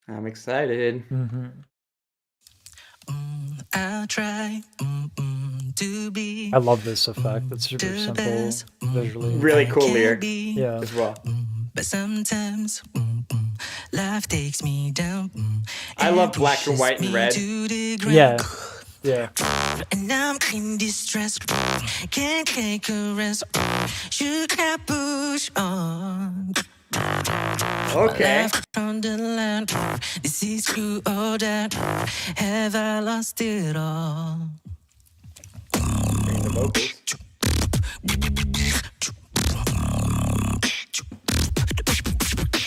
I'm excited. I'll try to be. I love this effect. It's super simple visually. Really cool lyric Yeah. as well. But sometimes life takes me down. I love black and white and red. Yeah. Yeah. And I'm in distress. Can't take a rest. Should I push on? Okay. On the land. This is true or that. Have I lost it all? Bring the vocals.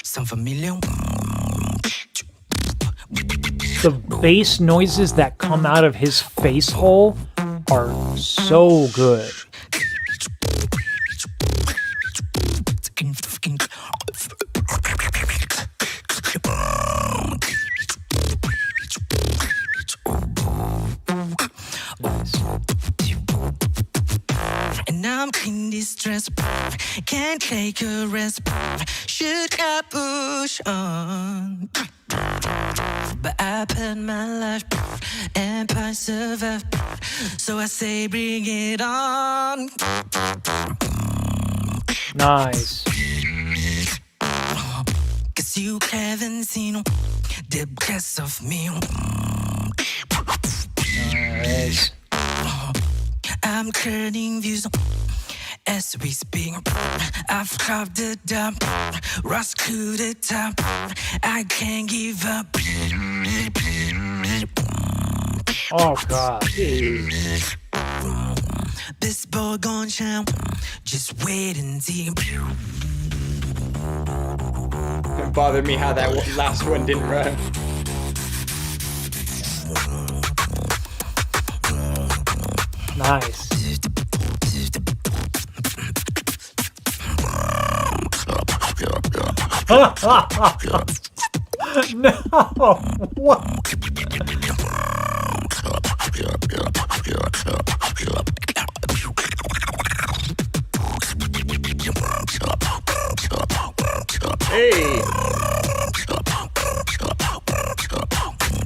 Some familiar. The bass noises that come out of his face hole are so good. And I'm in distress. Can't take a rest. Should I push on? But I put my life and I survive. So I say bring it on. Nice. Cause you haven't seen the best of me. Nice. I'm turning views as we speak. I've carved the dump, rush to the top. I can't give up. Oh god. This boy gon' shine. Just wait and see. It bothered me how that last one didn't run. Nice. No. What? Hey.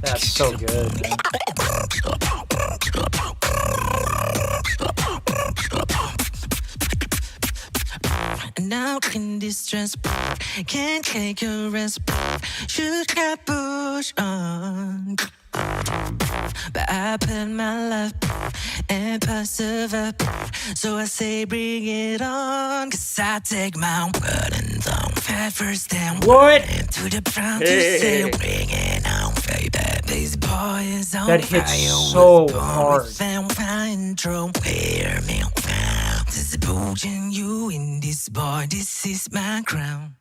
That's so good, man. Now in distress, can't take a rest. Should I push on? But I put my life and persevere. So I say bring it on. Cause I take my word and don't fight first down. What? To the ground to say bring it on, baby. This boy is on That hits so hard. Disappointing you in this boy, this is my crown.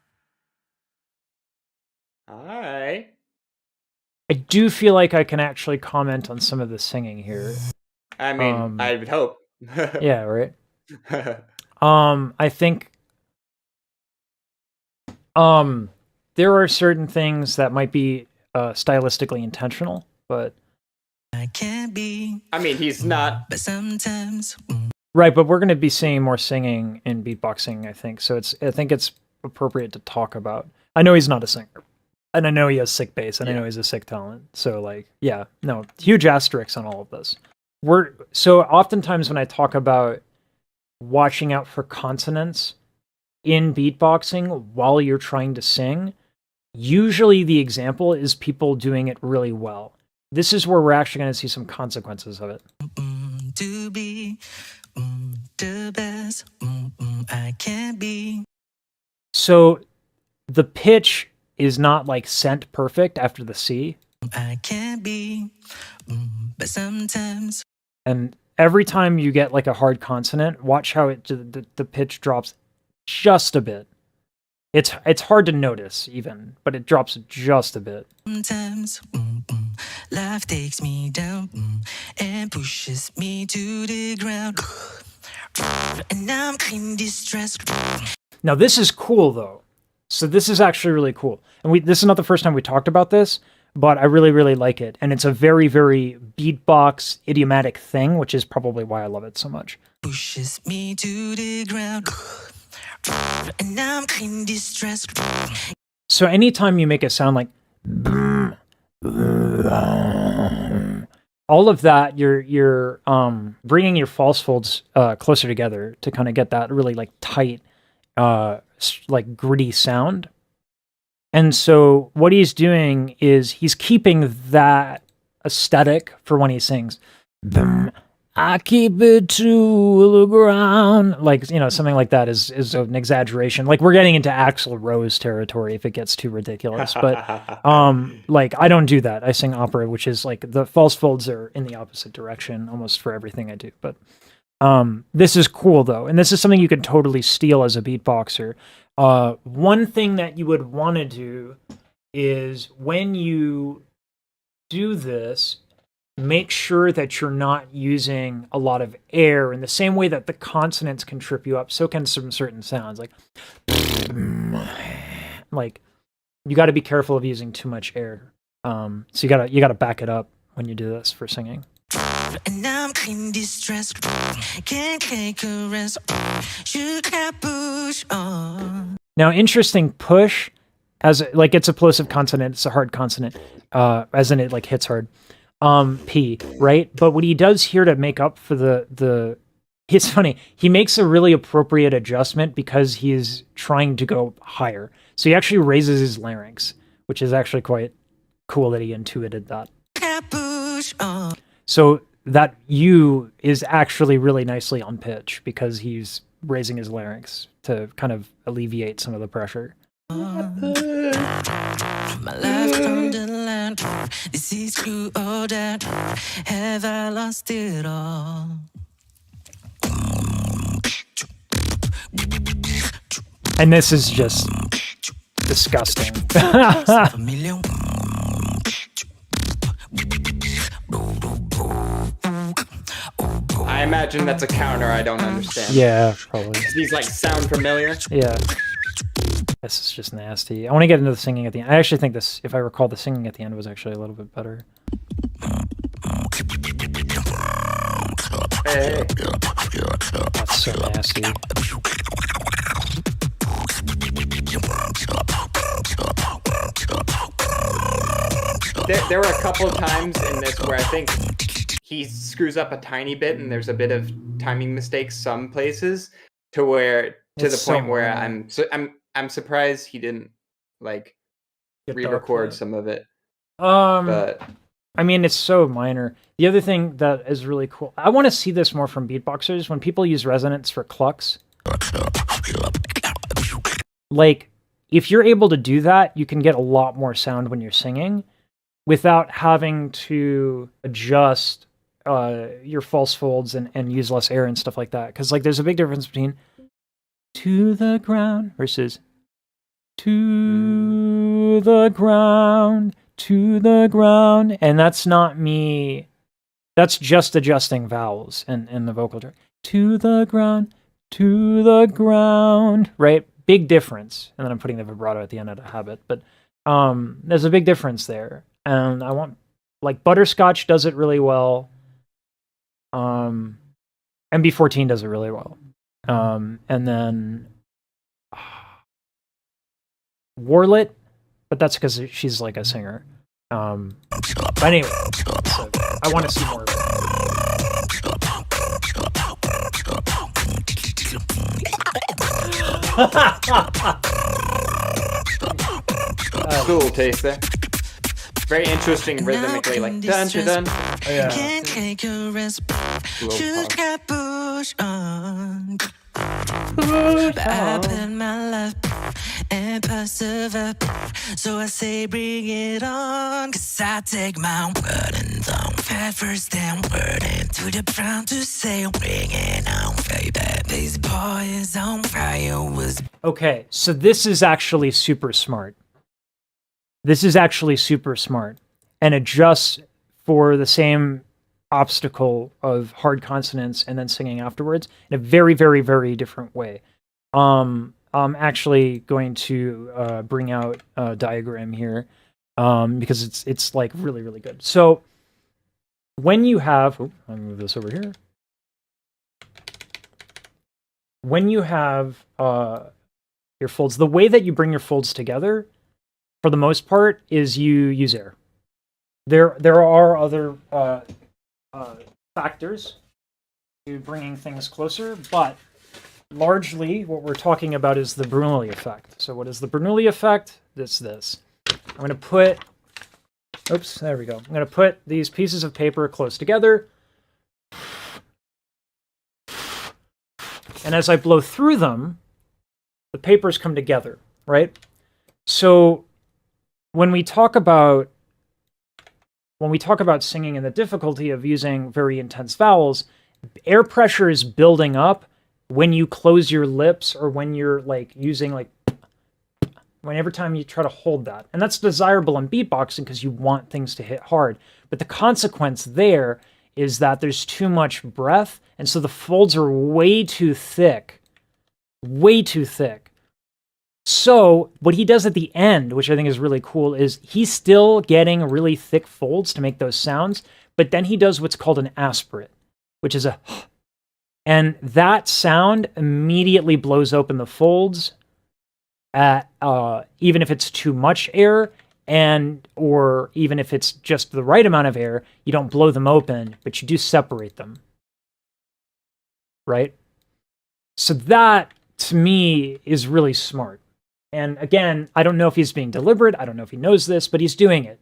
Alright. I do feel like I can actually comment on some of the singing here. I mean, I would hope. Yeah, right? I think there are certain things that might be stylistically intentional, but I can't be. I mean, he's not. But sometimes. Right, but we're going to be seeing more singing in beatboxing, I think. So I think it's appropriate to talk about. I know he's not a singer, and I know he has sick bass, and I know he's a sick talent. So, like, yeah, no, huge asterisks on all of this. So oftentimes when I talk about watching out for consonants in beatboxing while you're trying to sing, usually the example is people doing it really well. This is where we're actually going to see some consequences of it. To be the best I can be. So the pitch is not like sent perfect after the C. I can't be, but sometimes. And every time you get like a hard consonant, watch how the pitch drops just a bit. It's hard to notice even, but it drops just a bit. Sometimes life takes me down and pushes me to the ground. And I'm in distress. Now this is cool though. So this is actually really cool. And this is not the first time we talked about this, but I really, really like it. And it's a very, very beatbox idiomatic thing, which is probably why I love it so much. Pushes me to the ground. And I'm in distress. So anytime you make it sound like all of that, you're bringing your false folds closer together to kind of get that really like tight, like gritty sound. And so what he's doing is he's keeping that aesthetic for when he sings. I keep it to the ground. Like, you know, something like that is an exaggeration. Like, we're getting into Axl Rose territory if it gets too ridiculous. But, like, I don't do that. I sing opera, which is, like, the false folds are in the opposite direction almost for everything I do. But this is cool, though. And this is something you can totally steal as a beatboxer. One thing that you would want to do is when you do this, make sure that you're not using a lot of air in the same way that the consonants can trip you up. So can some certain sounds like you got to be careful of using too much air. So you gotta back it up when you do this for singing. And I'm in distress. Can't take a rest. You can't push on. Now, interesting push as like it's a plosive consonant. It's a hard consonant, as in it like hits hard. P, right? But what he does here to make up for it's funny, he makes a really appropriate adjustment because he is trying to go higher. So he actually raises his larynx, which is actually quite cool that he intuited that. So that U is actually really nicely on pitch because he's raising his larynx to kind of alleviate some of the pressure. My life from the land, this is true or that. Have I lost it all? And this is just disgusting. I imagine that's a counter I don't understand. Yeah, probably. These like sound familiar. Yeah. This is just nasty. I want to get into the singing at the end. I actually think this, if I recall, the singing at the end was actually a little bit better. Hey. That's so nasty. There were a couple of times in this where I think he screws up a tiny bit and there's a bit of timing mistakes some places to where to the point where I'm surprised he didn't like re-record some of it. But I mean, it's so minor. The other thing that is really cool, I want to see this more from beatboxers when people use resonance for clucks. Like, if you're able to do that, you can get a lot more sound when you're singing without having to adjust your false folds and use less air and stuff like that. Because like, there's a big difference between to the ground versus to the ground, to the ground. And that's not me. That's just adjusting vowels in the vocal track. To the ground, right? Big difference. And then I'm putting the vibrato at the end out of habit. But there's a big difference there. And I want, like, Butterscotch does it really well. MB14 does it really well. And then Warlet, but that's because she's like a singer. But anyway, so I want to see more of it. Cool taste there. Very interesting rhythmically, like dun to dun. Oh, yeah. Can't take a rest. You can't push on. But I put my life and persevere. So I say bring it on. Cause I take my word and don't fat first and word into the ground to say bring it on, baby. This boy is on fire. Okay, so this is actually super smart. This is actually super smart and adjusts for the same obstacle of hard consonants and then singing afterwards in a very, very, very different way. I'm actually going to bring out a diagram here because it's like really, really good. So when you have, I'll move this over here. When you have your folds, the way that you bring your folds together, for the most part, is you use air. There are other factors to bringing things closer, but largely what we're talking about is the Bernoulli effect. So what is the Bernoulli effect? This. I'm going to put, oops, there we go. I'm going to put these pieces of paper close together. And as I blow through them, the papers come together, right? So when we talk about singing and the difficulty of using very intense vowels, air pressure is building up when you close your lips or when you're like using like whenever time you try to hold that. And that's desirable in beatboxing because you want things to hit hard. But the consequence there is that there's too much breath, and so the folds are way too thick. Way too thick. So what he does at the end, which I think is really cool, is he's still getting really thick folds to make those sounds, but then he does what's called an aspirate, which is a and that sound immediately blows open the folds at even if it's too much air, and or even if it's just the right amount of air, you don't blow them open, but you do separate them. Right? So that, to me, is really smart. And again, I don't know if he's being deliberate, I don't know if he knows this, but he's doing it.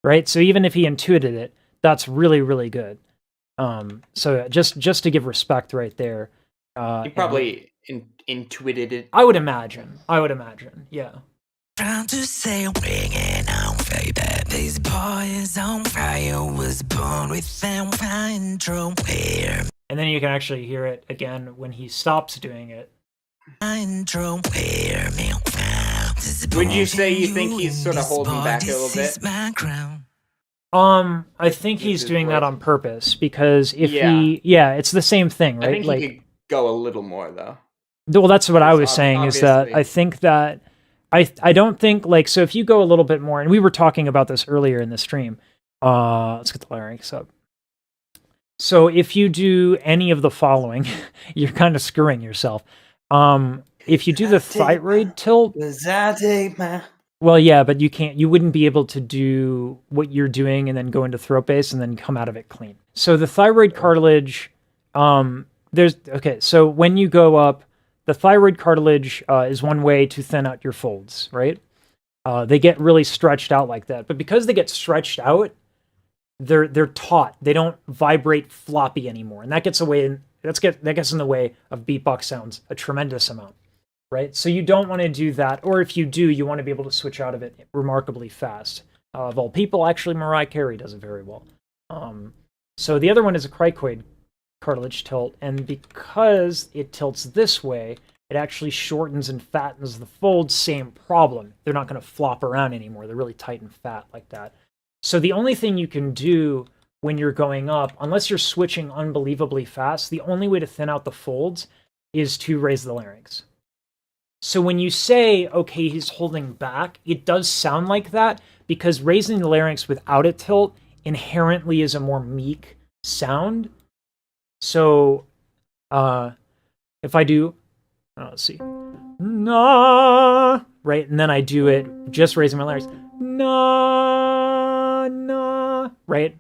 Right? So even if he intuited it, that's really, really good. So just to give respect right there. He probably intuited it. I would imagine, yeah. Trying to say ringing on fire. This boy is on fire. Was born with them fine drum. And then you can actually hear it again when he stops doing it. Would you say you think he's sort of holding back a little bit? I think he's doing that on purpose because if it's the same thing, right? I think he could go a little more though. Well, that's what I was saying is that I think that I don't think like, so if you go a little bit more, and we were talking about this earlier in the stream, let's get the larynx up. So if you do any of the following, you're kind of screwing yourself. If you do the thyroid tilt, well, yeah, but you wouldn't be able to do what you're doing and then go into throat bass and then come out of it clean. So the thyroid cartilage, so when you go up, the thyroid cartilage is one way to thin out your folds, right? They get really stretched out like that. But because they get stretched out, they're taut. They don't vibrate floppy anymore. And that gets that gets in the way of beatbox sounds a tremendous amount. Right? So you don't want to do that. Or if you do, you want to be able to switch out of it remarkably fast. Of all people, actually, Mariah Carey does it very well. So the other one is a cricoid cartilage tilt. And because it tilts this way, it actually shortens and fattens the folds. Same problem. They're not going to flop around anymore. They're really tight and fat like that. So the only thing you can do when you're going up, unless you're switching unbelievably fast, the only way to thin out the folds is to raise the larynx. So when you say, okay, he's holding back, it does sound like that because raising the larynx without a tilt inherently is a more meek sound. So if I do, let's see, na, right, and then I do it just raising my larynx, na, na, right?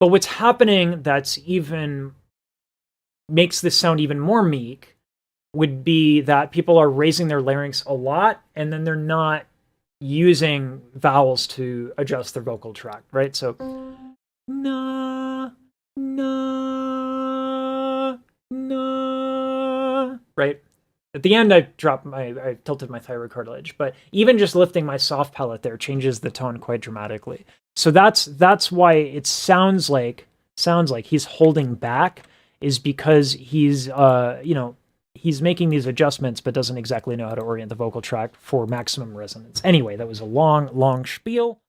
But what's happening that's even makes this sound even more meek would be that people are raising their larynx a lot and then they're not using vowels to adjust their vocal tract, right? So, na, na, na, right? At the end, I tilted my thyroid cartilage, but even just lifting my soft palate there changes the tone quite dramatically. So that's why it sounds like he's holding back, is because he's he's making these adjustments but doesn't exactly know how to orient the vocal tract for maximum resonance. Anyway, that was a long spiel.